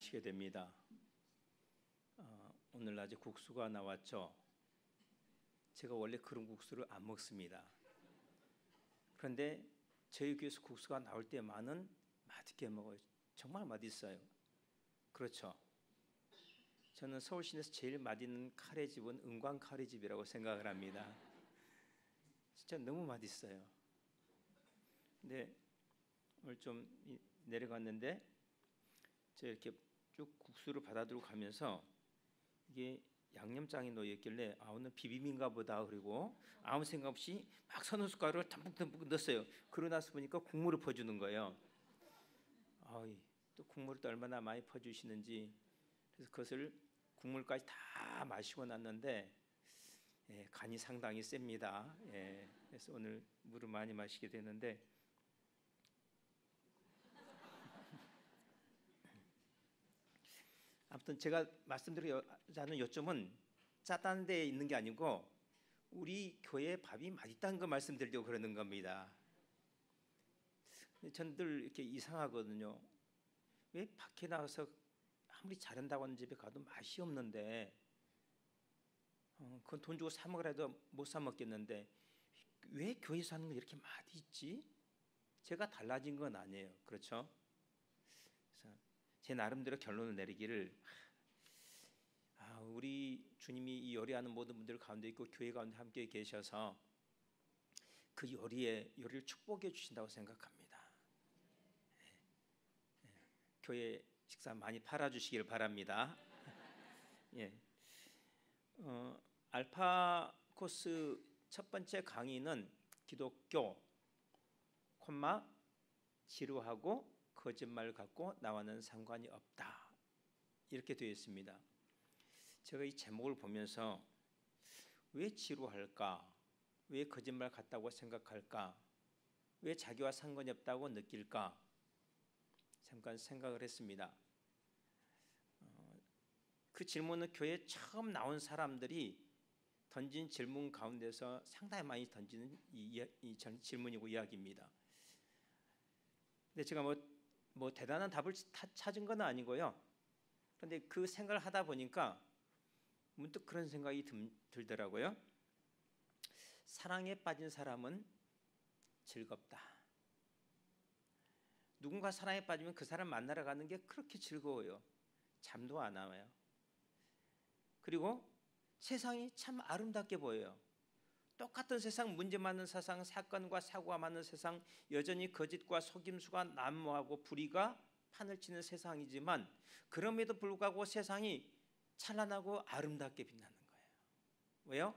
마치게 됩니다. 오늘 낮에 국수가 나왔죠. 제가 원래 그런 국수를 안 먹습니다. 그런데 저희 교회에서 국수가 나올 때만은 맛있게 먹어요. 정말 맛있어요. 그렇죠. 저는 서울 시내에서 제일 맛있는 카레집은 은광 카레집이라고 생각을 합니다. 진짜 너무 맛있어요. 근데 오늘 좀 내려갔는데 제가 이렇게 쭉 국수를 받아들고 가면서 이게 양념장이 놓여 있길래 오늘 비빔인가 보다. 그리고 아무 생각 없이 막 서너 숟가락을 듬뿍듬뿍 넣었어요. 그러고 나서 보니까 국물을 퍼주는 거예요. 또 국물을 또 얼마나 많이 퍼주시는지. 그래서 그것을 국물까지 다 마시고 났는데 간이 상당히 셉니다. 그래서 오늘 물을 많이 마시게 되는데 아무튼 제가 말씀드리자는 요점은 짜다는 데에 있는 게 아니고 우리 교회 밥이 맛있다는 거 말씀드리려고 그러는 겁니다. 저는 늘 이렇게 이상하거든요. 왜 밖에 나가서 아무리 잘한다고 하는 집에 가도 맛이 없는데 그건 돈 주고 사 먹으라 해도 못 사 먹겠는데 왜 교회에서 하는 건 이렇게 맛있지? 제가 달라진 건 아니에요. 그렇죠? 그래서 제 나름대로 결론을 내리기를 우리 주님이 이 요리하는 모든 분들 가운데 있고 교회 가운데 함께 계셔서 그 요리를 축복해 주신다고 생각합니다. 교회 식사 많이 팔아주시길 바랍니다. 알파 코스 첫 번째 강의는 기독교, 지루하고 거짓말 갖고 나와는 상관이 없다. 이렇게 되어 있습니다. 제가 이 제목을 보면서 왜 지루할까? 왜 거짓말 같다고 생각할까? 왜 자기와 상관이 없다고 느낄까? 잠깐 생각을 했습니다. 그 질문은 교회에 처음 나온 사람들이 던진 질문 가운데서 상당히 많이 던지는 질문이고 이야기입니다. 근데 제가 뭐 대단한 답을 찾은 건 아니고요. 그런데 그 생각을 하다 보니까 문득 그런 생각이 들더라고요. 사랑에 빠진 사람은 즐겁다. 누군가 사랑에 빠지면 그 사람 만나러 가는 게 그렇게 즐거워요. 잠도 안 와요. 그리고 세상이 참 아름답게 보여요. 똑같은 세상, 문제 많은 세상, 사건과 사고가 많은 세상, 여전히 거짓과 속임수가 난무하고 불의가 판을 치는 세상이지만 그럼에도 불구하고 세상이 찬란하고 아름답게 빛나는 거예요. 왜요?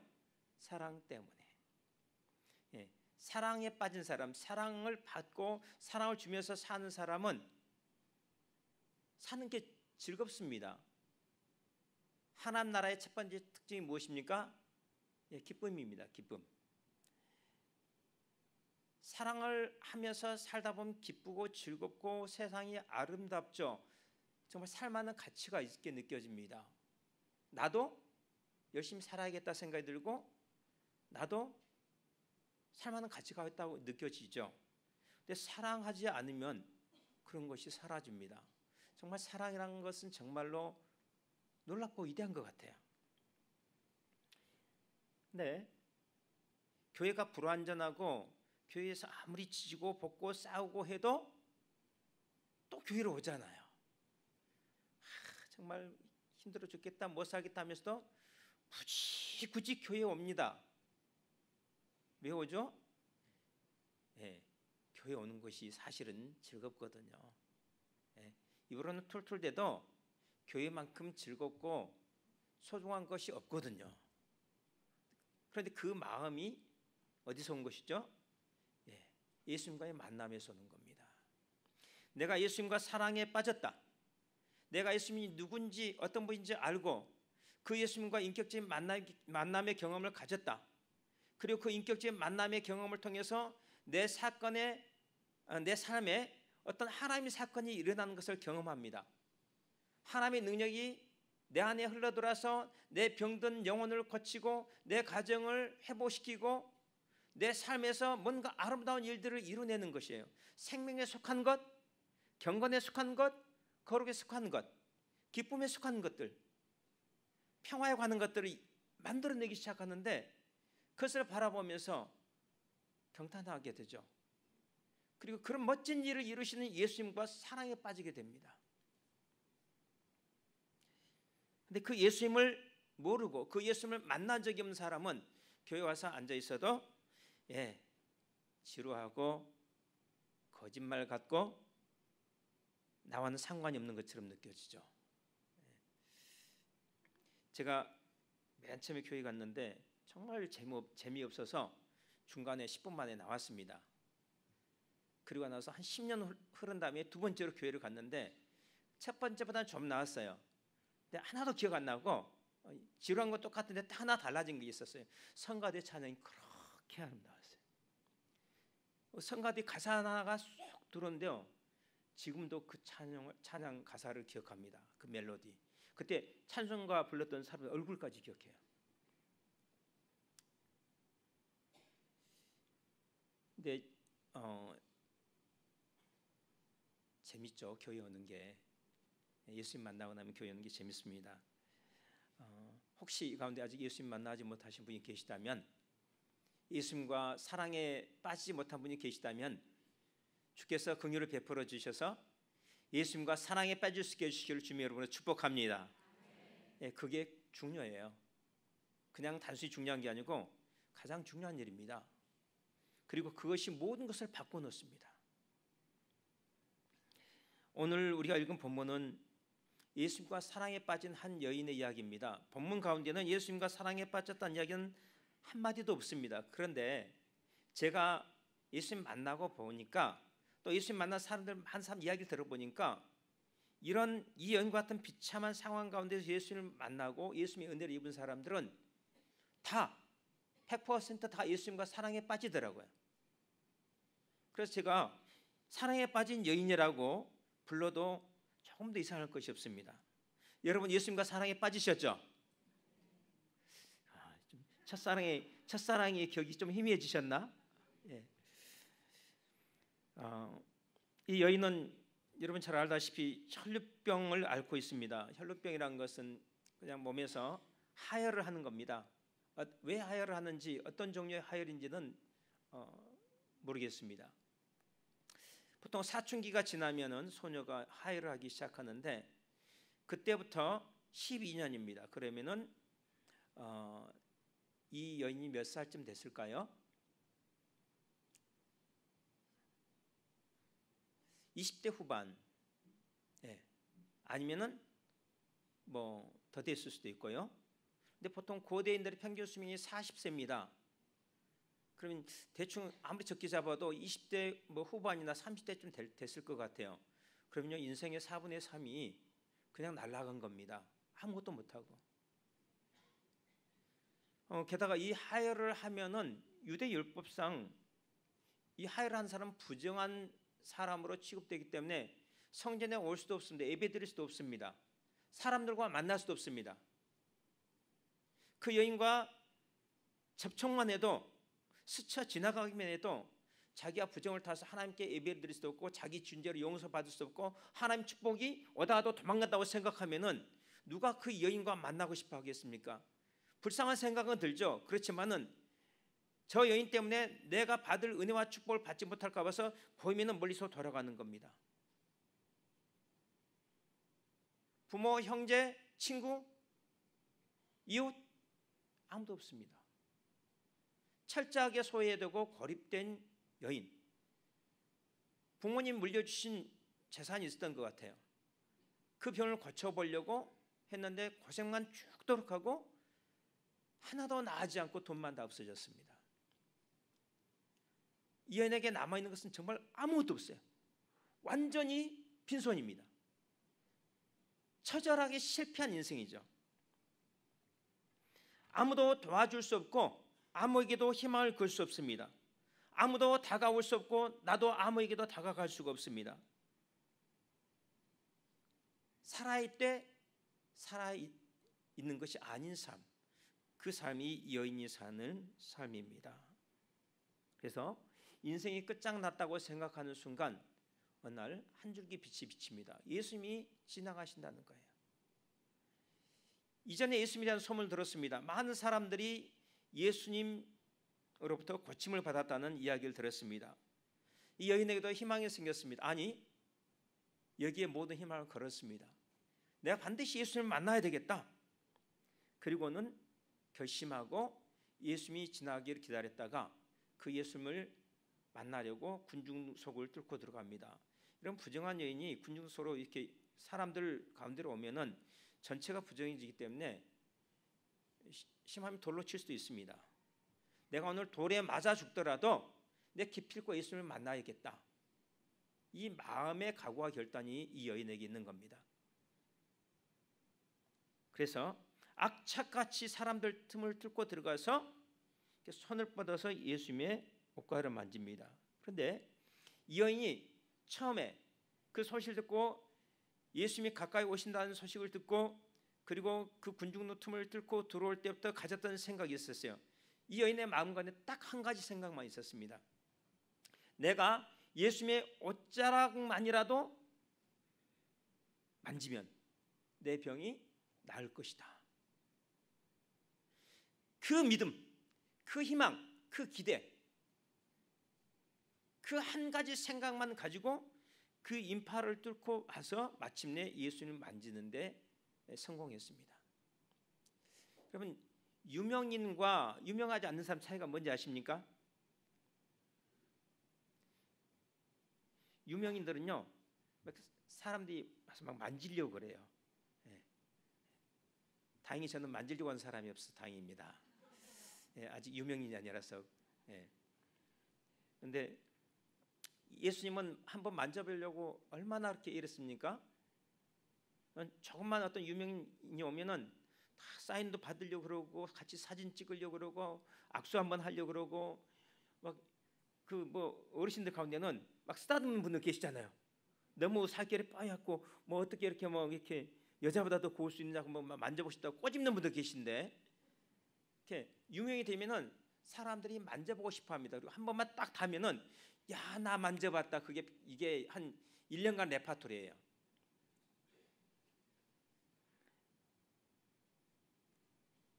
사랑 때문에. 사랑에 빠진 사람, 사랑을 받고 사랑을 주면서 사는 사람은 사는 게 즐겁습니다. 하나님 나라의 첫 번째 특징이 무엇입니까? 기쁨입니다. 기쁨. 사랑을 하면서 살다 보면 기쁘고 즐겁고 세상이 아름답죠. 정말 살만한 가치가 있게 느껴집니다. 나도 열심히 살아야겠다 생각이 들고 나도 살만한 가치가 있다고 느껴지죠. 근데 사랑하지 않으면 그런 것이 사라집니다. 정말 사랑이라는 것은 정말로 놀랍고 위대한 것 같아요. 네, 교회가 불완전하고 교회에서 아무리 지지고 볶고 싸우고 해도 또 교회로 오잖아요. 정말 힘들어 죽겠다, 못 살겠다 하면서도 굳이 교회에 옵니다. 왜 오죠? 교회 오는 것이 사실은 즐겁거든요. 입으로는 툴툴대도 교회만큼 즐겁고 소중한 것이 없거든요. 그런데 그 마음이 어디서 온 것이죠? 예수님과의 만남에서 오는 겁니다. 내가 예수님과 사랑에 빠졌다. 내가 예수님이 누군지 어떤 분인지 알고 그 예수님과 인격적인 만남의 경험을 가졌다. 그리고 그 인격적인 만남의 경험을 통해서 내 삶에 어떤 하나님의 사건이 일어나는 것을 경험합니다. 하나님의 능력이 내 안에 흘러들어서 내 병든 영혼을 고치고 내 가정을 회복시키고 내 삶에서 뭔가 아름다운 일들을 이루어내는 것이에요. 생명에 속한 것, 경건에 속한 것, 거룩에 속한 것. 기쁨에 속하는 것들, 평화에 관한 것들을 만들어내기 시작하는데 그것을 바라보면서 경탄하게 되죠. 그리고 그런 멋진 일을 이루시는 예수님과 사랑에 빠지게 됩니다. 근데 그 예수님을 모르고 그 예수님을 만난 적이 없는 사람은 교회 와서 앉아 있어도 지루하고 거짓말 같고 나와는 상관이 없는 것처럼 느껴지죠. 제가 맨 처음에 교회 갔는데 정말 재미없어서 중간에 10분 만에 나왔습니다. 그리고 나서 한 10년 흐른 다음에 두 번째로 교회를 갔는데 첫 번째보다는 좀 나았어요. 근데 하나도 기억 안 나고 지루한 거 똑같은데 하나 달라진 게 있었어요. 성가대 찬양이 그렇게 아름다웠어요. 성가대 가사 하나가 쏙 들어오는데요. 지금도 그 찬양 가사를 기억합니다. 그 멜로디. 그때 찬송가 불렀던 사람 얼굴까지 기억해요. 근데 재밌죠. 교회 오는 게. 예수님 만나고 나면 교회 오는 게 재밌습니다. 혹시 이 가운데 아직 예수님 만나지 못하신 분이 계시다면, 예수님과 사랑에 빠지지 못한 분이 계시다면 주께서 긍휼을 베풀어 주셔서 예수님과 사랑에 빠질 수 있게 해주시기를 주님 여러분을 축복합니다. 그게 중요해요. 그냥 단순히 중요한 게 아니고 가장 중요한 일입니다. 그리고 그것이 모든 것을 바꿔놓습니다. 오늘 우리가 읽은 본문은 예수님과 사랑에 빠진 한 여인의 이야기입니다. 본문 가운데는 예수님과 사랑에 빠졌다는 이야기는 한마디도 없습니다. 그런데 제가 예수님 만나고 보니까, 또 예수님 만난 사람들 한 사람 이야기를 들어보니까, 이런 이 여인과 같은 비참한 상황 가운데서 예수님을 만나고 예수님의 은혜를 입은 사람들은 다 100% 다 예수님과 사랑에 빠지더라고요. 그래서 제가 사랑에 빠진 여인이라고 불러도 조금 더 이상할 것이 없습니다. 여러분 예수님과 사랑에 빠지셨죠? 첫사랑의 격이 좀 희미해지셨나? 이 여인은 여러분 잘 알다시피 혈루병을 앓고 있습니다. 혈루병이라는 것은 그냥 몸에서 하혈을 하는 겁니다. 왜 하혈을 하는지, 어떤 종류의 하혈인지는 모르겠습니다. 보통 사춘기가 지나면은 소녀가 하혈을 하기 시작하는데 그때부터 12년입니다. 그러면은 이 여인이 몇 살쯤 됐을까요? 20대 후반, 아니면은 뭐 더 됐을 수도 있고요. 근데 보통 고대인들의 평균 수명이 40세입니다. 그러면 대충 아무리 적게 잡아도 20대 뭐 후반이나 30대쯤 됐을 것 같아요. 그러면요 인생의 4분의 3이 그냥 날아간 겁니다. 아무것도 못하고. 게다가 이 하혈을 하면은 유대 율법상 이 하혈한 사람은 부정한 사람으로 취급되기 때문에 성전에 올 수도 없습니다. 예배드릴 수도 없습니다. 사람들과 만날 수도 없습니다. 그 여인과 접촉만 해도, 스쳐 지나가기만 해도 자기가 부정을 타서 하나님께 예배를 드릴 수도 없고 자기 죄로 용서받을 수도 없고 하나님 축복이 오다가도 도망간다고 생각하면은 누가 그 여인과 만나고 싶어 하겠습니까? 불쌍한 생각은 들죠. 그렇지만은 저 여인 때문에 내가 받을 은혜와 축복을 받지 못할까 봐서 보이면은 멀리서 돌아가는 겁니다. 부모, 형제, 친구, 이웃 아무도 없습니다. 철저하게 소외되고 고립된 여인. 부모님 물려주신 재산이 있었던 것 같아요. 그 병을 고쳐보려고 했는데 고생만 죽도록 하고 하나도 나아지 않고 돈만 다 없어졌습니다. 이 여인에게 남아있는 것은 정말 아무것도 없어요. 완전히 빈손입니다. 처절하게 실패한 인생이죠. 아무도 도와줄 수 없고 아무에게도 희망을 걸 수 없습니다. 아무도 다가올 수 없고 나도 아무에게도 다가갈 수가 없습니다. 살아있되 살아있는 것이 아닌 삶, 그 삶이 이 여인이 사는 삶입니다. 그래서 인생이 끝장났다고 생각하는 순간 어느 날 한 줄기 빛이 비칩니다. 예수님이 지나가신다는 거예요. 이전에 예수님에 대한 소문을 들었습니다. 많은 사람들이 예수님으로부터 고침을 받았다는 이야기를 들었습니다. 이 여인에게도 희망이 생겼습니다. 아니, 여기에 모든 희망을 걸었습니다. 내가 반드시 예수님을 만나야 되겠다. 그리고는 결심하고 예수님이 지나가기를 기다렸다가 그 예수님을 만나려고 군중속을 뚫고 들어갑니다. 이런 부정한 여인이 군중속으로 이렇게 사람들 가운데로 오면은 전체가 부정해지기 때문에 심하면 돌로 칠 수도 있습니다. 내가 오늘 돌에 맞아 죽더라도 내 기필코 예수님을 만나야겠다. 이 마음의 각오와 결단이 이 여인에게 있는 겁니다. 그래서 악착같이 사람들 틈을 뚫고 들어가서 손을 뻗어서 예수님의 옷가를 만집니다. 그런데 이 여인이 처음에 그 소식을 듣고 예수님이 가까이 오신다는 소식을 듣고 그리고 그 군중로 틈을 뚫고 들어올 때부터 가졌던 생각이 있었어요. 이 여인의 마음 가운데 딱 한 가지 생각만 있었습니다. 내가 예수님의 옷자락만이라도 만지면 내 병이 나을 것이다. 그 믿음, 그 희망, 그 기대, 그 한 가지 생각만 가지고 그 인파를 뚫고 와서 마침내 예수님을 만지는데 성공했습니다. 여러분, 유명인과 유명하지 않는 사람 차이가 뭔지 아십니까? 유명인들은요, 사람들이 와서 막 만지려고 그래요. 다행히 저는 만지려고 하는 사람이 없어서 다행입니다. 아직 유명인이 아니라서. 그런데 예수님은 한번 만져보려고 얼마나 그렇게 이랬습니까? 조금만 어떤 유명인이 오면은 다 사인도 받으려고 그러고 같이 사진 찍으려고 그러고 악수 한번 하려고 그러고 막 그 뭐 어르신들 가운데는 막 쓰다듬는 분들 계시잖아요. 너무 살결이 빠얗고 뭐 어떻게 이렇게 뭐 이렇게 여자보다 더 고울 수 있느냐고 뭐 만져보시다고 꼬집는 분들 계신데 이렇게 유명이 되면은 사람들이 만져보고 싶어합니다. 그리고 한 번만 딱 닿으면은 야, 나 만져봤다. 이게 한 1년간 레파토리예요.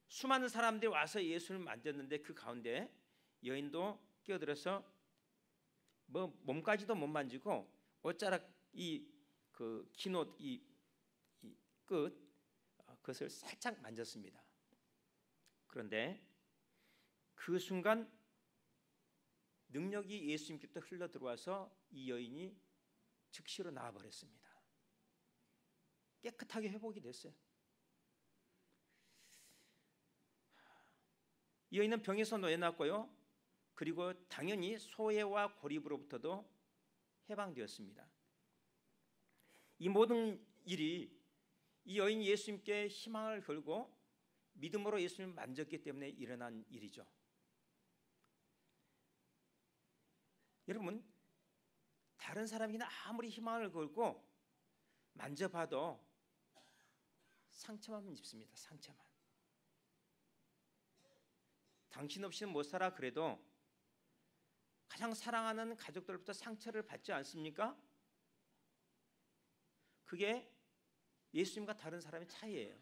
수많은 사람들이 와서 예수를 만졌는데 그 가운데 여인도 끼어들어서 뭐 몸까지도 못 만지고 옷자락 그 긴 옷 끝 그것을 살짝 만졌습니다. 그런데 그 순간 능력이 예수님께부터 흘러 들어와서 이 여인이 즉시로 나아버렸습니다. 깨끗하게 회복이 됐어요. 이 여인은 병에서 놓여놨고요. 그리고 당연히 소외와 고립으로부터도 해방되었습니다. 이 모든 일이 이 여인이 예수님께 희망을 걸고 믿음으로 예수님을 만졌기 때문에 일어난 일이죠. 여러분, 다른 사람이나 아무리 희망을 걸고 만져봐도 상처만 입습니다. 상처만. 당신 없이는 못 살아 그래도 가장 사랑하는 가족들부터 상처를 받지 않습니까? 그게 예수님과 다른 사람의 차이예요.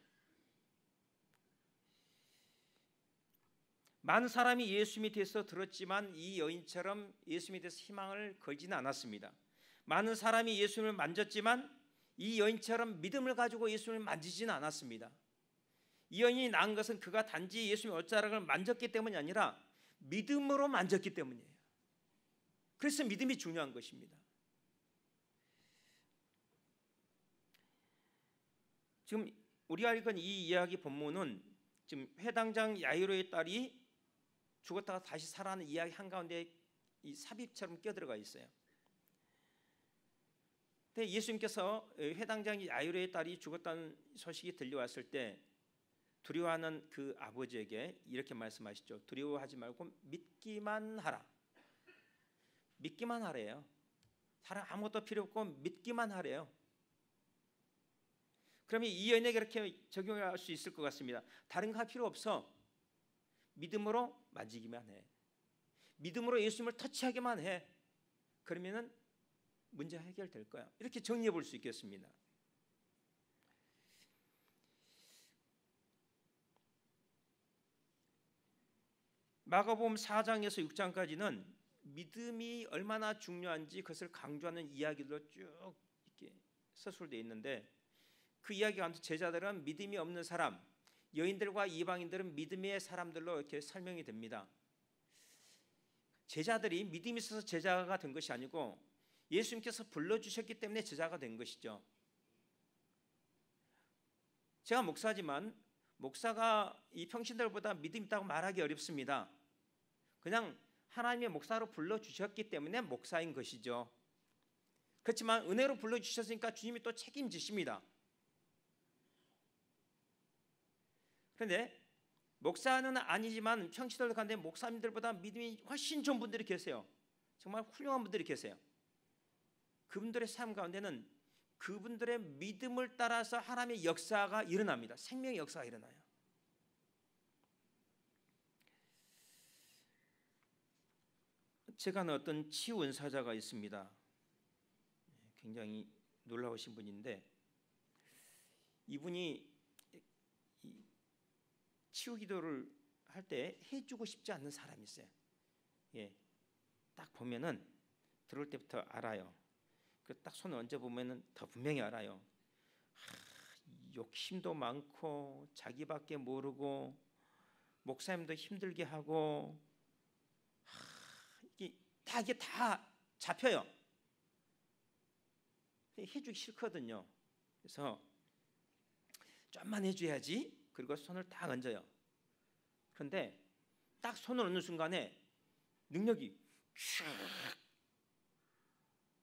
많은 사람이 예수님에 대해서 들었지만 이 여인처럼 예수님에 대해서 희망을 걸지는 않았습니다. 많은 사람이 예수님을 만졌지만 이 여인처럼 믿음을 가지고 예수님을 만지지는 않았습니다. 이 여인이 나은 것은 그가 단지 예수님의 옷자락을 만졌기 때문이 아니라 믿음으로 만졌기 때문이에요. 그래서 믿음이 중요한 것입니다. 지금 우리가 읽은 이 이야기 본문은 지금 회당장 야이로의 딸이 죽었다가 다시 살아나는 이야기 한가운데 이 삽입처럼 끼어들어가 있어요. 근데 예수님께서 회당장 야이로의 딸이 죽었다는 소식이 들려왔을 때 두려워하는 그 아버지에게 이렇게 말씀하시죠. 두려워하지 말고 믿기만 하라. 믿기만 하래요. 다른 아무것도 필요 없고 믿기만 하래요. 그러면 이 여인에게 이렇게 적용할 수 있을 것 같습니다. 다른 거 할 필요 없어. 믿음으로 만지기만 해. 믿음으로 예수님을 터치하기만 해. 그러면은 문제 해결될 거야. 이렇게 정리해 볼 수 있겠습니다. 마가복음 4장에서 6장까지는 믿음이 얼마나 중요한지 그것을 강조하는 이야기들로 쭉 이렇게 서술되어 있는데, 그 이야기 가운데 제자들은 믿음이 없는 사람, 여인들과 이방인들은 믿음의 사람들로 이렇게 설명이 됩니다. 제자들이 믿음이 있어서 제자가 된 것이 아니고 예수님께서 불러주셨기 때문에 제자가 된 것이죠. 제가 목사지만 목사가 이 평신들보다 믿음 있다고 말하기 어렵습니다. 그냥 하나님의 목사로 불러주셨기 때문에 목사인 것이죠. 그렇지만 은혜로 불러주셨으니까 주님이 또 책임지십니다. 그런데 목사는 아니지만 평신들 가운데 목사님들보다 믿음이 훨씬 좋은 분들이 계세요. 정말 훌륭한 분들이 계세요. 그분들의 삶 가운데는 그분들의 믿음을 따라서 하나님의 역사가 일어납니다. 생명의 역사가 일어나요. 제가 아는 어떤 치유 은사자가 있습니다. 굉장히 놀라우신 분인데, 이분이 치유 기도를 할 때 해주고 싶지 않는 사람이 있어요. 딱 보면은 들어올 때부터 알아요. 딱 손을 얹어 보면은 더 분명히 알아요. 욕심도 많고 자기밖에 모르고 목사님도 힘들게 하고 이게 다 잡혀요. 해주기 싫거든요. 그래서 좀만 해줘야지. 그리고 손을 딱 얹어요. 그런데 딱 손을 얹는 순간에 능력이 슉,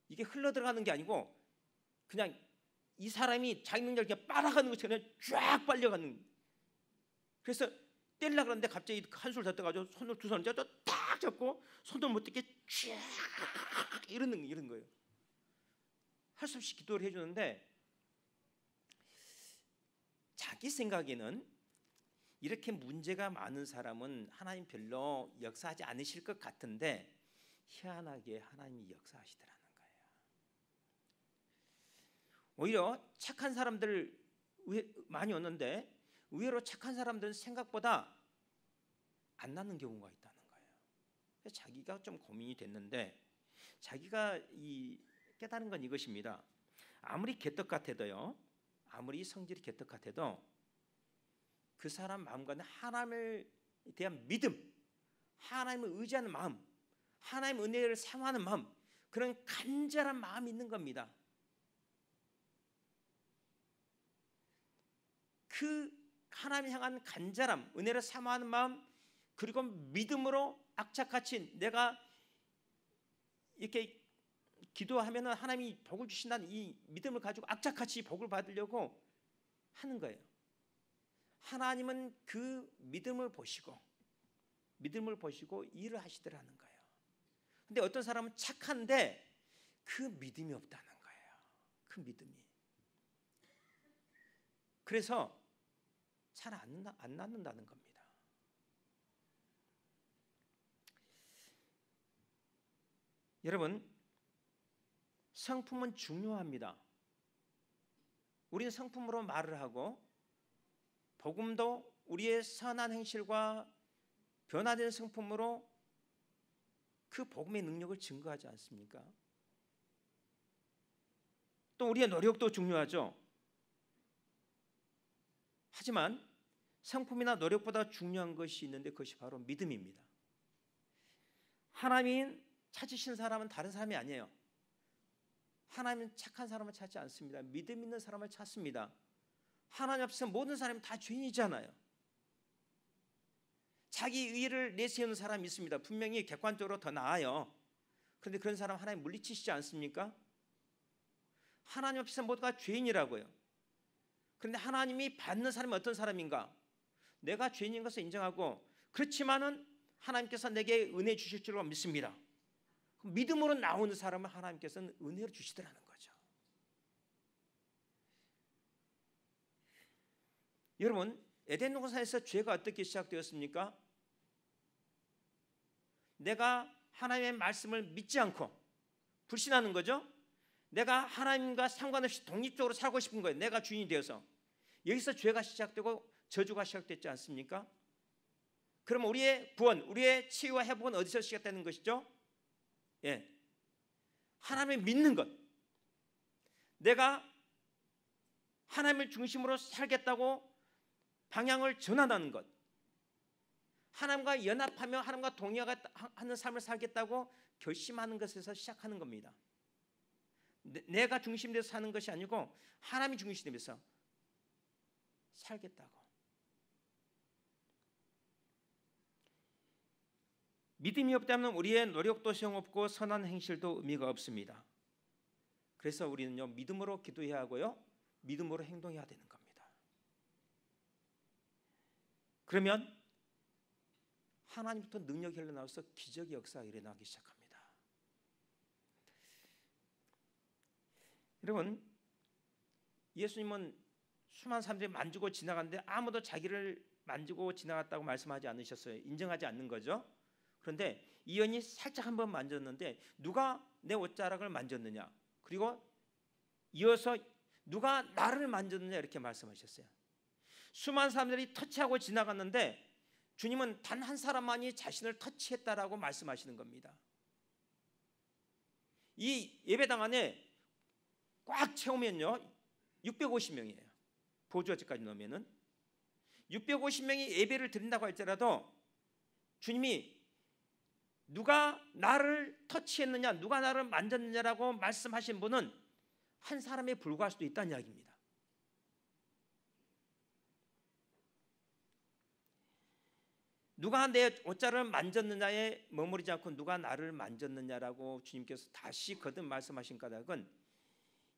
이게 흘러 들어가는 게 아니고 그냥 이 사람이 자기 능력을 이렇게 빨아가는 것처럼 쫙 빨려가는. 그래서 떼려고 그러는데 갑자기 한술 더 떠가지고 손을 두 손을 딱 잡고 손을 못 떼게 쫙 이런 거예요. 할 수 없이 기도를 해주는데, 자기 생각에는 이렇게 문제가 많은 사람은 하나님 별로 역사하지 않으실 것 같은데 희한하게 하나님이 역사하시더라는 거예요. 오히려 착한 사람들 많이 오는데 의외로 착한 사람들은 생각보다 안 나는 경우가 있다는 거예요. 그래서 자기가 좀 고민이 됐는데, 자기가 깨달은 건 이것입니다. 아무리 개떡 같아도요, 아무리 성질이 개떡 같아도 그 사람 마음과는 하나님에 대한 믿음, 하나님을 의지하는 마음, 하나님의 은혜를 사모하는 마음, 그런 간절한 마음이 있는 겁니다. 그 하나님 향한 간절함, 은혜를 사모하는 마음, 그리고 믿음으로 악착같이 내가 이렇게 기도하면 하나님이 복을 주신다는 이 믿음을 가지고 악착같이 복을 받으려고 하는 거예요. 하나님은 그 믿음을 보시고 일을 하시더라는 거예요. 근데 어떤 사람은 착한데 그 믿음이 없다는 거예요. 그 믿음이. 그래서 잘 안 낫는다는 겁니다. 여러분, 성품은 중요합니다. 우리는 성품으로 말을 하고 복음도 우리의 선한 행실과 변화된 성품으로 그 복음의 능력을 증거하지 않습니까? 또 우리의 노력도 중요하죠. 하지만 성품이나 노력보다 중요한 것이 있는데 그것이 바로 믿음입니다. 하나님 찾으신 사람은 다른 사람이 아니에요. 하나님은 착한 사람을 찾지 않습니다. 믿음 있는 사람을 찾습니다. 하나님 앞에서 모든 사람이 다 죄인이잖아요. 자기 의의를 내세우는 사람이 있습니다. 분명히 객관적으로 더 나아요. 그런데 그런 사람 하나님 물리치시지 않습니까? 하나님 앞에서 모두가 죄인이라고요. 그런데 하나님이 받는 사람이 어떤 사람인가? 내가 죄인인 것을 인정하고, 그렇지만은 하나님께서 내게 은혜 주실 줄로 믿습니다. 믿음으로 나오는 사람을 하나님께서는 은혜를 주시더라는 거죠. 여러분, 에덴 동산에서 죄가 어떻게 시작되었습니까? 내가 하나님의 말씀을 믿지 않고 불신하는 거죠. 내가 하나님과 상관없이 독립적으로 살고 싶은 거예요. 내가 주인이 되어서. 여기서 죄가 시작되고 저주가 시작됐지 않습니까? 그러면 우리의 구원, 우리의 치유와 회복은 어디서 시작되는 것이죠? 예, 하나님을 믿는 것. 내가 하나님을 중심으로 살겠다고 방향을 전환하는 것, 하나님과 연합하며 하나님과 동의하는 삶을 살겠다고 결심하는 것에서 시작하는 겁니다. 내가 중심돼서 사는 것이 아니고 하나님이 중심돼서 살겠다고. 믿음이 없다면 우리의 노력도 소용없고 선한 행실도 의미가 없습니다. 그래서 우리는요, 믿음으로 기도해야 하고요, 믿음으로 행동해야 되는 겁니다. 그러면 하나님부터 능력이 흘러나와서 기적의 역사가 일어나기 시작합니다. 여러분, 예수님은 수많은 사람들이 만지고 지나갔는데 아무도 자기를 만지고 지나갔다고 말씀하지 않으셨어요. 인정하지 않는 거죠. 그런데 이 여인이 살짝 한번 만졌는데 누가 내 옷자락을 만졌느냐, 그리고 이어서 누가 나를 만졌느냐 이렇게 말씀하셨어요. 수많은 사람들이 터치하고 지나갔는데 주님은 단 한 사람만이 자신을 터치했다라고 말씀하시는 겁니다. 이 예배당 안에 꽉 채우면요 650명이에요. 보조제까지 넣으면은 650명이 예배를 드린다고 할지라도 주님이 누가 나를 터치했느냐, 누가 나를 만졌느냐라고 말씀하신 분은 한 사람에 불과할 수도 있다는 이야기입니다. 누가 내 옷자를 만졌느냐에 머무르지 않고 누가 나를 만졌느냐라고 주님께서 다시 거듭 말씀하신 까닭은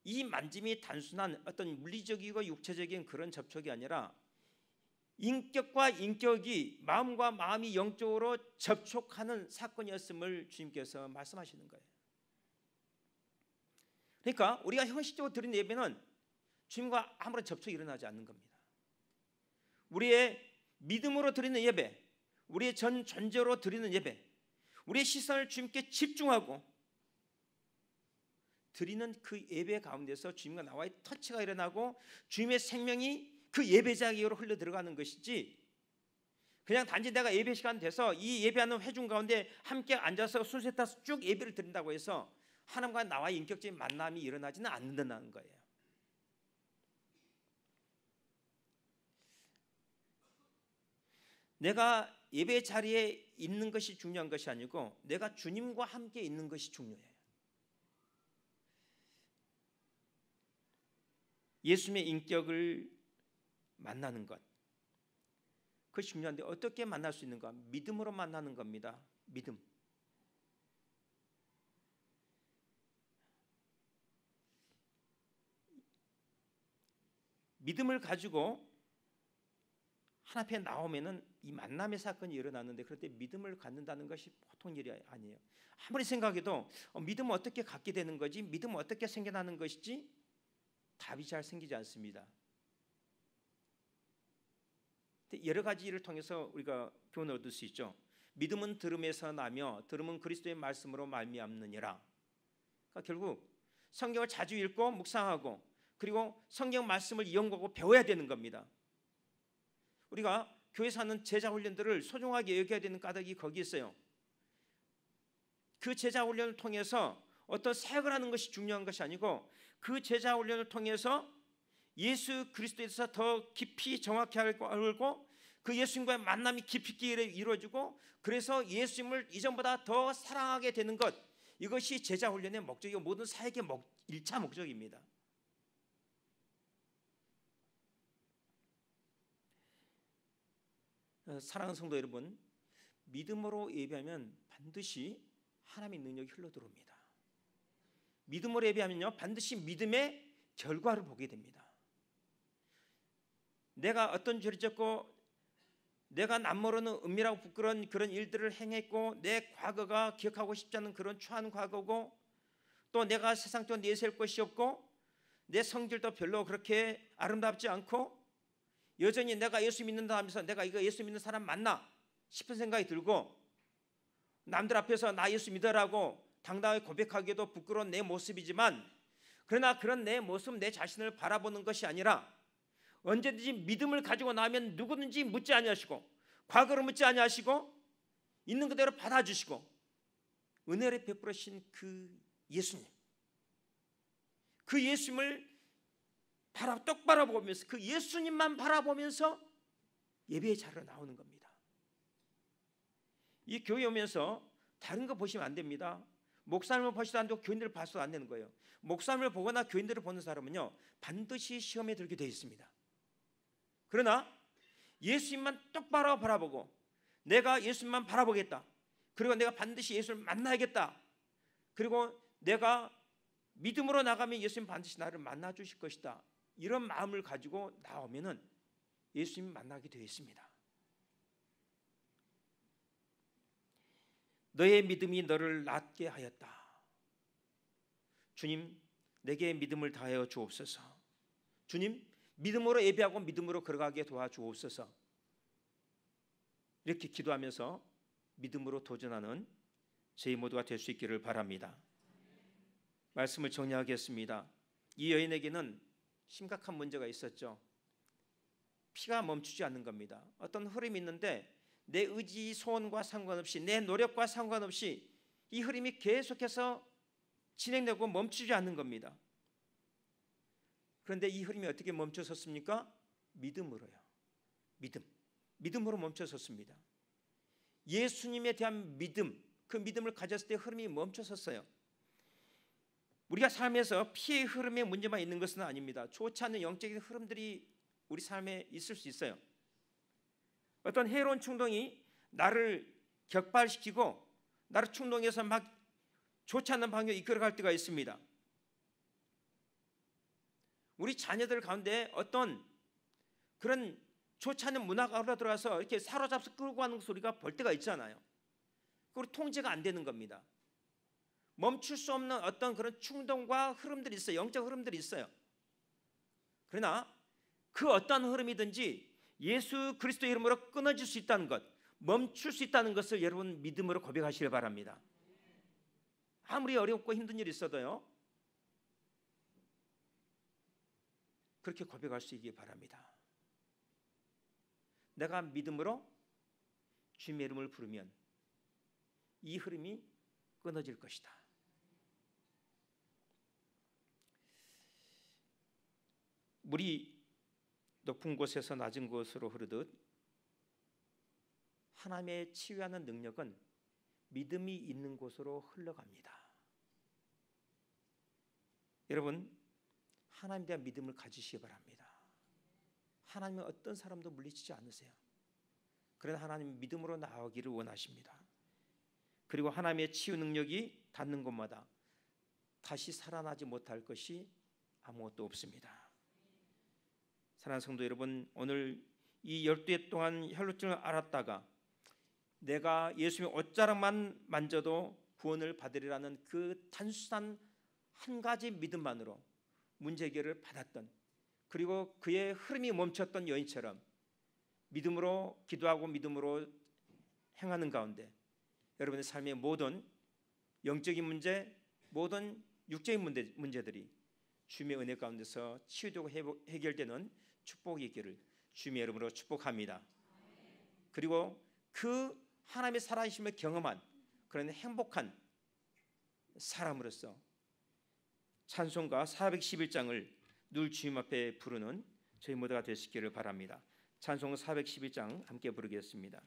이 만짐이 단순한 어떤 물리적이고 육체적인 그런 접촉이 아니라 인격과 인격이, 마음과 마음이 영적으로 접촉하는 사건이었음을 주님께서 말씀하시는 거예요. 그러니까 우리가 형식적으로 드리는 예배는 주님과 아무런 접촉이 일어나지 않는 겁니다. 우리의 믿음으로 드리는 예배, 우리의 전 존재로 드리는 예배, 우리의 시선을 주님께 집중하고 드리는 그 예배 가운데서 주님과 나와의 터치가 일어나고 주님의 생명이 그 예배자에게로 흘러 들어가는 것이지, 그냥 단지 내가 예배 시간 돼서 이 예배하는 회중 가운데 함께 앉아서 순서에 따라서 쭉 예배를 드린다고 해서 하나님과 나와의 인격적인 만남이 일어나지는 않는다는 거예요. 내가 예배 자리에 있는 것이 중요한 것이 아니고 내가 주님과 함께 있는 것이 중요해요. 예수님의 인격을 만나는 것, 그것이 중요한데 어떻게 만날 수 있는가? 믿음으로 만나는 겁니다. 믿음. 믿음을 가지고 하나님 앞에 나오면은 이 만남의 사건이 일어나는데, 그럴 때 믿음을 갖는다는 것이 보통 일이 아니에요. 아무리 생각해도 믿음은 어떻게 갖게 되는 거지? 믿음은 어떻게 생겨나는 것이지? 답이 잘 생기지 않습니다. 여러 가지 일을 통해서 우리가 교훈을 얻을 수 있죠. 믿음은 들음에서 나며 들음은 그리스도의 말씀으로 말미암느니라. 그러니까 결국 성경을 자주 읽고 묵상하고 그리고 성경 말씀을 연구하고 배워야 되는 겁니다. 우리가 교회에서 하는 제자 훈련들을 소중하게 여겨야 되는 까닭이 거기 있어요. 그 제자 훈련을 통해서 어떤 사역을 하는 것이 중요한 것이 아니고 그 제자 훈련을 통해서 예수 그리스도에 대해서 더 깊이 정확히 알고 그 예수님과의 만남이 깊이 있게 이루어지고 그래서 예수님을 이전보다 더 사랑하게 되는 것, 이것이 제자 훈련의 목적이고 모든 사역의 1차 목적입니다. 사랑하는 성도 여러분, 믿음으로 예배하면 반드시 하나님의 능력이 흘러들어옵니다. 믿음으로 예배하면요 반드시 믿음의 결과를 보게 됩니다. 내가 어떤 죄를 졌고 내가 남모르는 은밀하고 부끄러운 그런 일들을 행했고 내 과거가 기억하고 싶지 않은 그런 추한 과거고 또 내가 세상적으로 내세울 것이 없고 내 성질도 별로 그렇게 아름답지 않고 여전히 내가 예수 믿는다 하면서 내가 이거 예수 믿는 사람 맞나 싶은 생각이 들고 남들 앞에서 나 예수 믿어라고 당당하게 고백하기에도 부끄러운 내 모습이지만, 그러나 그런 내 모습, 내 자신을 바라보는 것이 아니라 언제든지 믿음을 가지고 나면 누구든지 묻지 아니하시고 과거를 묻지 아니하시고 있는 그대로 받아주시고 은혜를 베풀으신 그 예수님, 그 예수님을 똑바로 보면서 그 예수님만 바라보면서 예배의 자리로 나오는 겁니다. 이 교회 오면서 다른 거 보시면 안 됩니다. 목사님을 보시도 안 되고 교인들을 봐서도 안 되는 거예요. 목사님을 보거나 교인들을 보는 사람은요 반드시 시험에 들게 되어 있습니다. 그러나 예수님만 똑바로 바라보고 내가 예수님만 바라보겠다, 그리고 내가 반드시 예수를 만나야겠다, 그리고 내가 믿음으로 나가면 예수님 반드시 나를 만나 주실 것이다, 이런 마음을 가지고 나오면은 예수님 만나게 되어 있습니다. 너의 믿음이 너를 낫게 하였다. 주님, 내게 믿음을 다하여 주옵소서. 주님, 믿음으로 예배하고 믿음으로 걸어가게 도와주옵소서. 이렇게 기도하면서 믿음으로 도전하는 저희 모두가 될 수 있기를 바랍니다. 말씀을 정리하겠습니다. 이 여인에게는 심각한 문제가 있었죠. 피가 멈추지 않는 겁니다. 어떤 흐름이 있는데 내 의지 소원과 상관없이, 내 노력과 상관없이 이 흐름이 계속해서 진행되고 멈추지 않는 겁니다. 그런데 이 흐름이 어떻게 멈춰섰습니까? 믿음으로요. 믿음으로 멈춰섰습니다. 예수님에 대한 믿음, 그 믿음을 가졌을 때 흐름이 멈춰섰어요. 우리가 삶에서 피의 흐름에 문제만 있는 것은 아닙니다. 좋지 않은 영적인 흐름들이 우리 삶에 있을 수 있어요. 어떤 해로운 충동이 나를 격발시키고 나를 충동해서 막 좋지 않은 방향으로 이끌어갈 때가 있습니다. 우리 자녀들 가운데 어떤 그런 좋지 않은 문화가 흘러들어와서 이렇게 사로잡아서 끌고 가는 소리가 볼 때가 있잖아요. 그리고 통제가 안 되는 겁니다. 멈출 수 없는 어떤 그런 충동과 흐름들이 있어요. 영적 흐름들이 있어요. 그러나 그 어떤 흐름이든지 예수 그리스도의 이름으로 끊어질 수 있다는 것, 멈출 수 있다는 것을 여러분 믿음으로 고백하시길 바랍니다. 아무리 어렵고 힘든 일이 있어도요, 그렇게 고백할 수 있기를 바랍니다. 내가 믿음으로 주님의 이름을 부르면 이 흐름이 끊어질 것이다. 물이 높은 곳에서 낮은 곳으로 흐르듯 하나님의 치유하는 능력은 믿음이 있는 곳으로 흘러갑니다. 여러분, 하나님에 대한 믿음을 가지시기 바랍니다. 하나님은 어떤 사람도 물리치지 않으세요. 그러나 하나님은 믿음으로 나아가기를 원하십니다. 그리고 하나님의 치유 능력이 닿는 곳마다 다시 살아나지 못할 것이 아무것도 없습니다. 사랑하는 성도 여러분, 오늘 이 12해 동안 혈루증을 앓았다가 내가 예수님의 옷자락만 만져도 구원을 받으리라는 그 단순한 한 가지 믿음만으로 문제 해결을 받았던, 그리고 그의 흐름이 멈췄던 여인처럼 믿음으로 기도하고 믿음으로 행하는 가운데 여러분의 삶의 모든 영적인 문제, 모든 육적인 문제들이 주님의 은혜 가운데서 치유되고 해결되는 축복이 있기를 주님의 이름으로 축복합니다. 그리고 그 하나님의 살아계심을 경험한 그런 행복한 사람으로서 찬송가 411장을 늘 주님 앞에 부르는 저희 모두가 되시기를 바랍니다. 찬송 411장 함께 부르겠습니다.